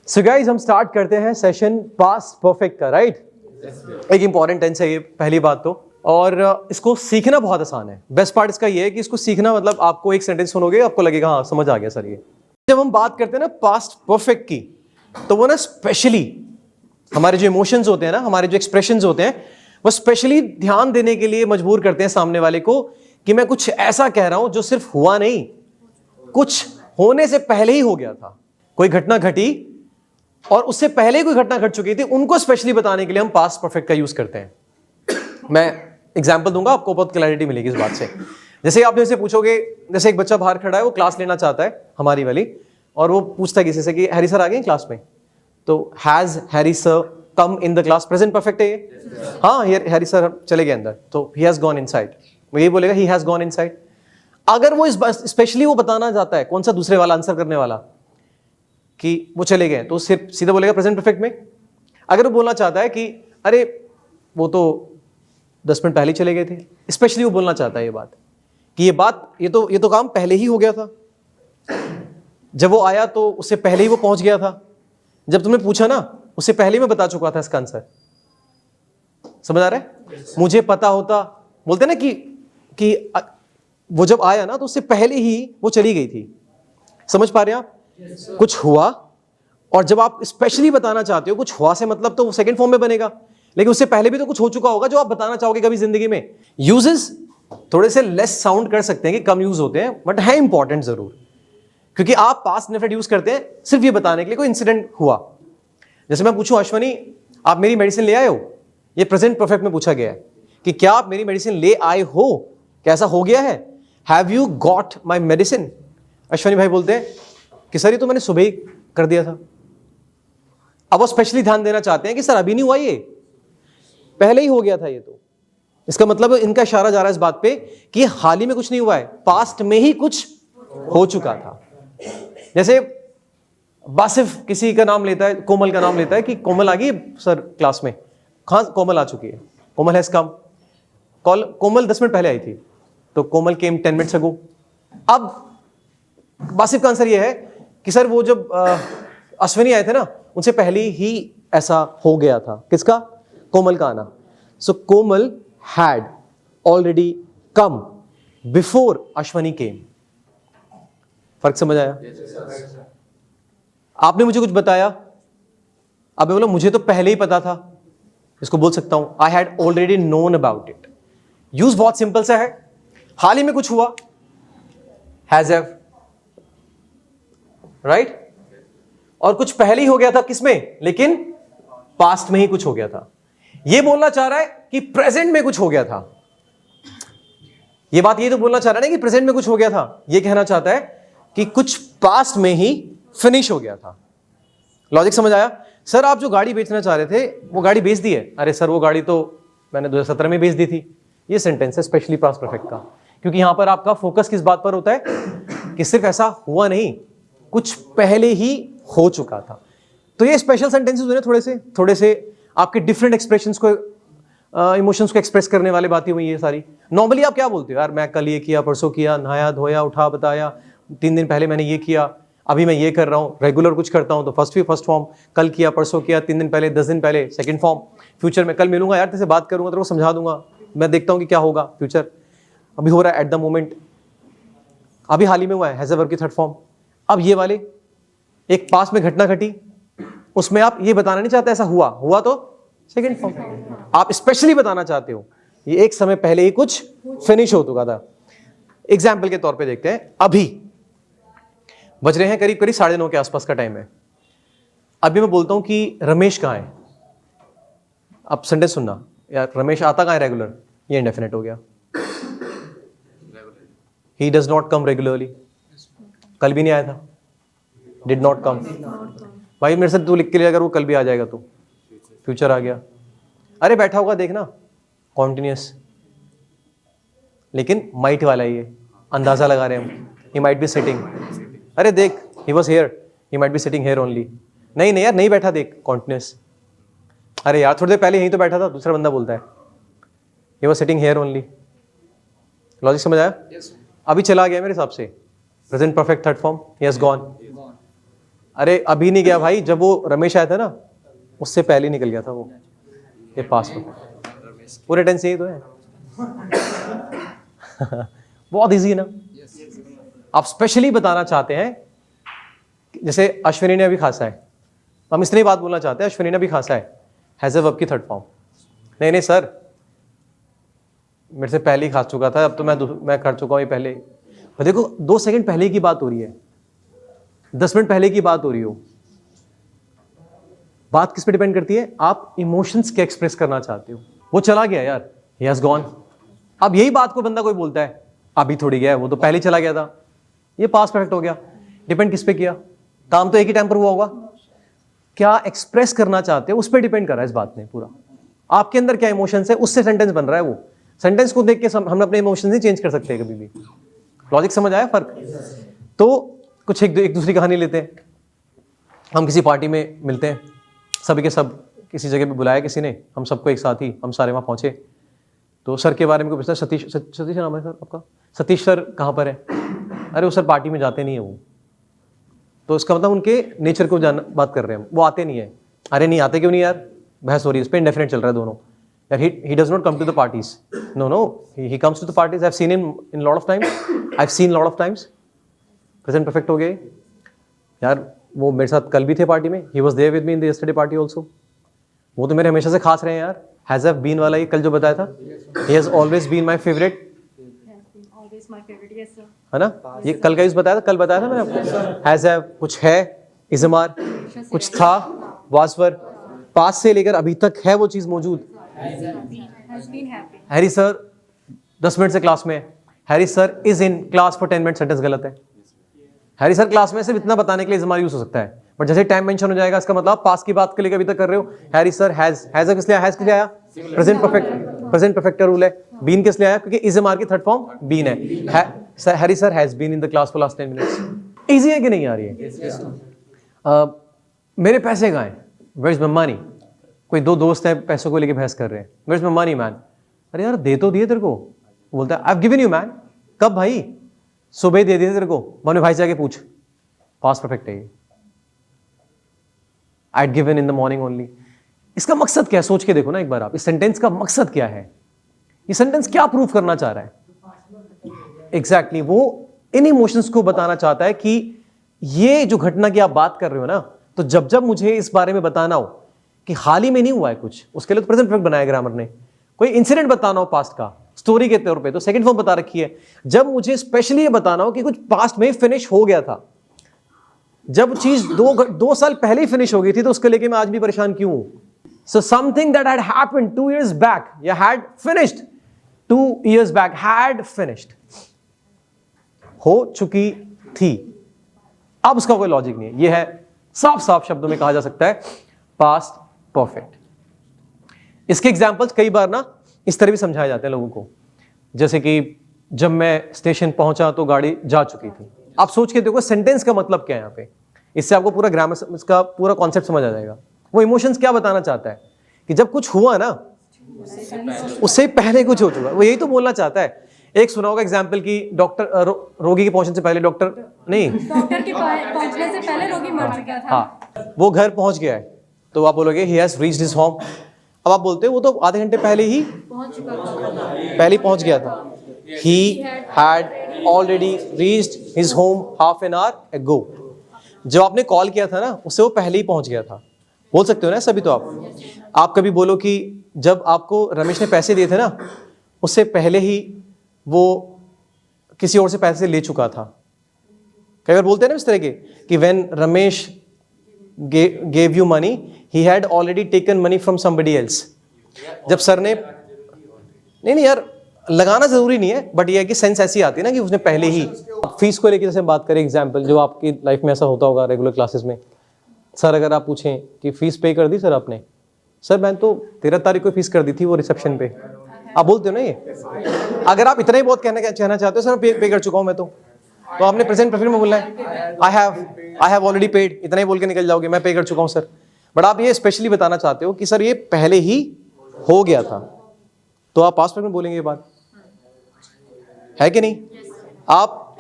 So guys हम start करते हैं सेशन पास्ट परफेक्ट का, राइट? एक इंपॉर्टेंट टेंस है ये, पहली बात तो। और इसको सीखना बहुत आसान है। बेस्ट पार्ट इसका ये है कि इसको सीखना मतलब आपको एक सेंटेंस सुनोगे आपको लगेगा हाँ समझ आ गया सर ये। जब हम बात करते हैं ना पास्ट परफेक्ट की, तो वो ना स्पेशली हमारे जो इमोशंस होते हैं ना, हमारे जो एक्सप्रेशंस होते हैं, वो स्पेशली ध्यान देने के लिए मजबूर करते हैं सामने वाले को कि मैं कुछ ऐसा कह रहा हूं जो सिर्फ हुआ नहीं, कुछ होने से पहले ही हो गया था। कोई घटना घटी और उससे पहले ही कोई घटना घट चुकी थी, उनको स्पेशली बताने के लिए हम पास्ट परफेक्ट का यूज करते हैं। मैं एग्जांपल दूंगा, आपको बहुत क्लैरिटी मिलेगी इस बात से। जैसे आप जैसे पूछोगे, जैसे एक बच्चा बाहर खड़ा है, वो क्लास लेना चाहता है हमारी वाली, और वो पूछता है किसी से कि हैरी सर आ गए क्लास में, तो has Harry sir come in the class, present perfect है ये। हाँ हैरी सर चले गए अंदर, तो ही हैज गॉन इनसाइड, वो यही बोलेगा ही हैज गॉन इनसाइड। अगर वो स्पेशली वो बताना चाहता है, कौन सा दूसरे वाला आंसर करने वाला, कि वो चले गए, तो सिर्फ सीधा बोलेगा प्रेजेंट परफेक्ट में। अगर वो बोलना चाहता है कि अरे वो तो 10 मिनट पहले चले गए थे, स्पेशली वो बोलना चाहता है ये बात कि ये तो काम पहले ही हो गया था, जब वो आया तो उससे पहले ही वो पहुंच गया था, जब तुमने पूछा ना उससे पहले मैं बता चुका था इसका आंसर। समझ आ रहा है? मुझे पता होता, बोलते ना कि वो जब आया ना तो उससे पहले ही वो चली गई थी। समझ पा रहे हैं आप? कुछ हुआ, और जब आप स्पेशली बताना चाहते हो कुछ हुआ से मतलब तो वो सेकंड फॉर्म में बनेगा, लेकिन उससे पहले भी तो कुछ हो चुका होगा जो आप बताना चाहोगे कभी जिंदगी में। यूजेस थोड़े से लेस साउंड कर सकते हैं कि कम यूज होते हैं, बट है इंपॉर्टेंट जरूर, क्योंकि आप पास्ट डेफिनेट यूज करते हैं सिर्फ ये बताने के लिए कोई इंसिडेंट हुआ। जैसे मैं पूछूं अश्वनी आप मेरी मेडिसिन ले आए हो, ये प्रेजेंट परफेक्ट में पूछा गया है कि क्या आप मेरी मेडिसिन ले आए हो, कैसा हो गया है, have you got my medicine. Ashwani भाई बोलते हैं कि सर ये तो मैंने सुबह ही कर दिया था। अब वो स्पेशली ध्यान देना चाहते हैं कि सर अभी नहीं हुआ, ये पहले ही हो गया था। ये तो इसका मतलब इनका इशारा जा रहा है इस बात पे कि हाल ही में कुछ नहीं हुआ है, पास्ट में ही कुछ हो चुका था। जैसे बासिफ किसी का नाम लेता है, कोमल का नाम लेता है कि कोमल आ गई सर क्लास में। हाँ कोमल आ चुकी है, कोमल हैज कम। कोमल 10 मिनट पहले आई थी, तो कोमल केम 10 मिनट्स अगो। अब बासिफ का आंसर यह है कि सर वो जब अश्विनी आए थे ना उनसे पहले ही ऐसा हो गया था। किसका? कोमल का आना। So Komal had already come before Ashwini came. फर्क समझ आया? आपने मुझे कुछ बताया, अब बोला मुझे तो पहले ही पता था, इसको बोल सकता हूं I had already known about it. Use बहुत सिंपल सा है, हाल ही में कुछ हुआ, हैज हैव, राइट? और कुछ पहले ही हो गया था, किसमें? लेकिन पास्ट में ही कुछ हो गया था। यह बोलना चाह रहा है कि प्रेजेंट में कुछ हो गया था। यह बात ये तो बोलना चाह रहा है ना कि प्रेजेंट में कुछ हो गया था, यह कहना चाहता है कि कुछ पास्ट में ही फिनिश हो गया था। लॉजिक समझ आया? सर आप जो गाड़ी बेचना चाह रहे थे वो गाड़ी बेच दी है। अरे सर वो गाड़ी तो मैंने 2017 में बेच दी थी। ये सेंटेंस है स्पेशली पास्ट परफेक्ट का, क्योंकि यहां पर आपका फोकस किस बात पर होता है कि सिर्फ ऐसा हुआ नहीं, कुछ पहले ही हो चुका था। तो ये स्पेशल सेंटेंसेस हुए थोड़े से आपके डिफरेंट एक्सप्रेशंस को, इमोशंस को एक्सप्रेस करने वाली बातें हुई ये सारी। नॉर्मली आप क्या बोलते हो? यार मैं कल ये किया, परसों किया, नहाया धोया, उठा बताया, 3 दिन पहले मैंने ये किया, अभी मैं ये कर रहा हूँ, रेगुलर कुछ करता हूँ तो फर्स्ट फॉर्म, कल किया, परसों किया, 3 दिन पहले, 10 दिन पहले सेकंड फॉर्म, फ्यूचर में कल मिलूंगा यार, तेरे से बात करूंगा, तेरे को समझा दूंगा, मैं देखता हूँ कि क्या होगा फ्यूचर, अभी हो रहा है एट द मोमेंट, अभी हाल ही में हुआ है, हैज अ वर्ब की थर्ड फॉर्म। अब ये वाले एक पास में घटना घटी, उसमें आप ये बताना नहीं चाहते ऐसा हुआ तो सेकंड फॉर्म। आप स्पेशली बताना चाहते हो ये एक समय पहले ही कुछ फिनिश हो चुका था। एग्जाम्पल के तौर पे देखते हैं, अभी बज रहे हैं करीब 9:30 के आसपास का टाइम है। अभी मैं बोलता हूं कि रमेश कहाँ है। अब संडे सुनना यार, रमेश आता कहाँ है रेगुलर, ये इंडेफिनेट हो गया। He does not come regularly, कल भी नहीं आया था, डिड नॉट कम। भाई मेरे से तू लिख के लिए, अगर वो कल भी आ जाएगा तो फ्यूचर आ गया। अरे बैठा होगा देखना, कॉन्टिन्यूस, लेकिन माइट वाला ये अंदाजा लगा रहे हैं हम, ही माइट बी सिटिंग। अरे देख he was here, he might be sitting here only. नहीं यार नहीं बैठा, देख कॉन्टिन्यूस। अरे यार थोड़ी देर पहले यहीं तो बैठा था, दूसरा बंदा बोलता है he was sitting here only. Logic समझ आया? अभी चला गया मेरे हिसाब से, present perfect third form, he has gone. अरे अभी नहीं गया भाई, जब वो रमेश आया था ना उससे पहले निकल गया था वो, ये पास में पूरे टेंस यही तो है। बहुत इजी है ना। आप स्पेशली बताना चाहते हैं, जैसे अश्विनी ने अभी खांसा है, हम इसलिए बात बोलना चाहते हैं अश्विनी ने अभी खांसा है, हैज अ वर्ब की थर्ड फॉर्म। नहीं सर मेरे से पहले ही खा चुका था, अब तो मैं कर चुका हूँ ये पहले। और देखो 2 सेकंड पहले की बात हो रही है, 10 मिनट पहले की बात हो रही हो। बात किस पे डिपेंड करती है, आप इमोशंस क्या एक्सप्रेस करना चाहते हो। वो चला गया यार, ही हैज गॉन। अब यही बात को बंदा कोई बोलता है अभी थोड़ी गया है, वो तो पहले ही चला गया था, ये पास्ट परफेक्ट हो गया। डिपेंड किस पे किया, काम तो एक ही टाइम पर हुआ होगा, क्या एक्सप्रेस करना चाहते हो उस पर डिपेंड कर रहा है इस बात में पूरा। आपके अंदर क्या इमोशंस है उससे सेंटेंस बन रहा है। वो सेंटेंस को देख के हम अपने इमोशंस नहीं चेंज कर सकते कभी भी। लॉजिक समझ आया फर्क? तो कुछ एक दूसरी कहानी लेते हैं। हम किसी पार्टी में मिलते हैं, सभी के सब किसी जगह पे बुलाया किसी ने, हम सबको एक साथ ही हम सारे वहाँ पहुँचे। तो सर के बारे में कोई पूछता, सतीश नाम है सर आपका, सतीश सर कहाँ पर है? अरे वो सर पार्टी में जाते नहीं है वो। तो इसका मतलब उनके नेचर को बात कर रहे हैं, वो आते नहीं है। अरे नहीं आते क्यों नहीं यार, बहस हो रही है, इस पर इंडेफिनेट चल रहा है दोनों। यार he does not come to the parties. No, he comes to the parties. I've seen him in lot of times. I've seen lot of times. Present perfect हो गए यार, वो मेरे साथ कल भी थे पार्टी में, he was there with me in the yesterday party also. वो तो मेरे हमेशा से खास रहे हैं यार। Has have been वाला ये कल जो बताया था, he has always been my favorite. Always my favorite, yes sir. है ना, ये कल का यूज बताया था, कल बताया था मैंने आपको। Has have कुछ है, इज़मार कुछ था, was were पास से लेकर अभी तक है वो चीज मौजूद। Has been happy. Harry sir 10 minute से क्लास में है, Harry sir is in class for 10 minute, sentence गलत है। हैरी सर क्लास में सिर्फ इतना बताने के लिए इज़मार यूज हो सकता है, बट जैसे टाइम मेंशन हो जाएगा इसका मतलब पास की बात के लिए अभी तक कर रहे हो। हैरी सर हैज किस लिए आया? प्रेजेंट परफेक्ट का रूल है। बीन किस लिए आया? क्योंकि इज़मार की थर्ड फॉर्म बीन है। Harry sir has been in the class for last 10 minutes. Easy है कि नहीं यार ये? मेरे पैसे कहाँ हैं? Where is my money? कोई दो दोस्त हैं पैसों को लेके बहस कर रहे हैं, where is my money man? अरे यार दे तो दिए तेरे को। बोलता है I have given you man. कब भाई? सुबह दे दिए तेरे को। मैंने भाई से आके पूछ, पास्ट परफेक्ट है ये। I had given in the morning only. इसका मकसद क्या है? सोच के देखो ना एक बार आप, इस सेंटेंस का मकसद क्या है? ये सेंटेंस क्या प्रूव करना चाह रहा है? एग्जैक्टली वो इन इमोशंस को बताना चाहता है कि ये जो घटना की आप बात कर रहे हो ना, तो जब जब मुझे इस बारे में बताना हो कि हाल ही में नहीं हुआ है कुछ, उसके लिए तो प्रेजेंट परफेक्ट बनाया ग्रामर ने। कोई इंसिडेंट बताना हो पास्ट का, स्टोरी के तौर पे, तो सेकंड फॉर्म बता रखी है। जब मुझे स्पेशली ये बताना हो कि कुछ पास्ट में फिनिश हो गया था, जब चीज 2 साल पहले ही फिनिश हो गई थी, तो उसके लेके मैं आज भी परेशान क्यों हूं? So something that had happened 2 years back, या had finished 2 years back, had finished, हो चुकी थी। अब उसका कोई लॉजिक नहीं है। ये है साफ साफ शब्दों में कहा जा सकता है पास्ट परफेक्ट। इसके एग्जाम्पल्स कई बार ना इस तरह भी समझाए जाते हैं लोगों को, जैसे कि जब मैं स्टेशन पहुंचा तो गाड़ी जा चुकी थी। आप सोच के देखो सेंटेंस का मतलब क्या है यहाँ पे, इससे आपको पूरा ग्रामर, इसका पूरा कॉन्सेप्ट समझ आ जाएगा। वो इमोशंस क्या बताना चाहता है कि जब कुछ हुआ ना उससे पहले कुछ हो चुका, वो यही तो बोलना चाहता है। एक सुना होगा एग्जाम्पल की डॉक्टर रोगी के पहुंचने से पहले डॉक्टर के पहुंचने से पहले रोगी मर चुका था। हाँ, वो घर पहुंच गया है, तो आप बोलोगे he has reached his home। अब आप बोलते हो वो तो आधे घंटे पहले ही पहुंच चुका था, पहले पहुंच गया था। he had already reached his home half an hour ago। जब आपने कॉल किया था ना, उससे वो पहले ही पहुंच गया था। बोल सकते हो ना सभी। तो आप कभी बोलो कि जब आपको रमेश ने पैसे दिए थे ना, उससे पहले ही वो किसी और से पैसे ले चुका था। कई बार बोलते हैं ना इस तरह के कि when Ramesh gave you money, he had already taken money from somebody else। जब सर ने नहीं यार लगाना जरूरी नहीं है, बट ये है कि सेंस ऐसी आती है ना कि उसने पहले ही। फीस को लेकर जैसे बात करें, एग्जांपल जो आपकी लाइफ में ऐसा होता होगा रेगुलर क्लासेस में, सर अगर आप पूछें कि फीस पे कर दी सर आपने? सर मैं तो 13 तारीख को फीस कर दी थी वो रिसेप्शन पे। आप बोलते हो ना ये। अगर आप इतना ही बहुत कहना चाहते हो सर पे कर चुका हूं मैं, तो आपने प्रेजेंट परफेक्ट में बोलना है आई हैव ऑलरेडी पेड, इतना ही बोल के निकल जाओगे, मैं पे कर चुका हूं सर। बट आप ये स्पेशली बताना चाहते हो कि सर ये पहले ही हो गया था, तो आप पास्ट में बोलेंगे ये बात, है कि नहीं? आप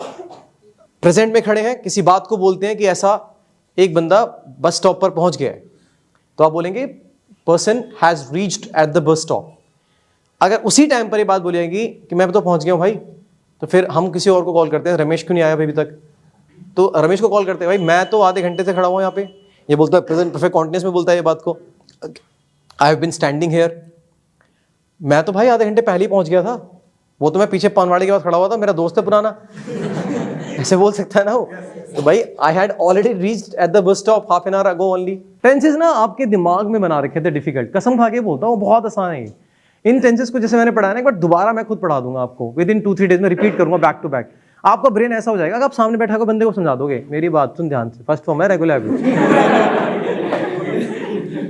प्रेजेंट में खड़े हैं, किसी बात को बोलते हैं कि ऐसा एक बंदा बस स्टॉप पर पहुंच गया है, तो आप बोलेंगे person has reached at the bus stop. अगर उसी टाइम पर ये बात बोली जाएगी कि मैं तो पहुंच गया हूँ भाई, तो फिर हम किसी और को कॉल करते हैं, रमेश क्यों नहीं आया अभी तक, तो रमेश को कॉल करते हैं, भाई मैं तो आधे घंटे से खड़ा हुआ यहाँ पे। ये बोलता है प्रेजेंट परफेक्ट कॉन्टिन्यूस में बोलता है ये बात को, I have been standing here. मैं तो भाई आधे घंटे पहले ही पहुंच गया था, वो तो मैं पीछे पानवाड़ी के पास खड़ा हुआ था, मेरा दोस्त है पुराना। ऐसे बोल सकता है ना वो, तो भाई I had already reached at the bus stop half an hour ago only. Tenses ना आपके दिमाग में बना रखे थे डिफिकल्ट, कसम खा के बोलता हूँ बहुत आसान है। इन टेंसेस को जैसे मैंने पढ़ाया ना, एक बार दोबारा मैं खुद पढ़ा दूंगा आपको, विद इन 2-3 डेज में रिपीट करूंगा बैक टू बैक। आपका ब्रेन ऐसा हो जाएगा कि आप सामने बैठा को बंदे को समझा दोगे, मेरी बात सुन ध्यान से, फर्स्ट फॉर्म है रेगुलर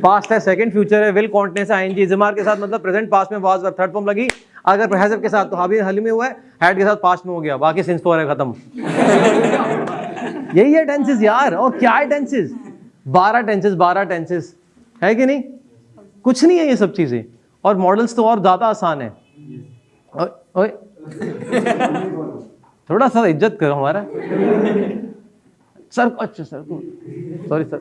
पास्ट है, सेकंड फ्यूचर है, विल कॉन्टिन्यूस है, आईएनजी इजमार के साथ मतलब प्रेजेंट पास्ट में वाज वर्ब, थर्ड फॉर्म लगी, अगर हैजब के साथ तो हावी हाल में हुआ है, हैड के साथ पास्ट में हो गया, बाकी सिंस फॉर है खत्म। यही है टेंसेस यार, और क्या है टेंसेस, 12 टेंसेस है कि नहीं, कुछ नहीं है ये सब चीजें, और मॉडल्स तो और ज्यादा आसान है। ओए थोड़ा सा इज्जत करो हमारा सर, अच्छा सर, सॉरी सर।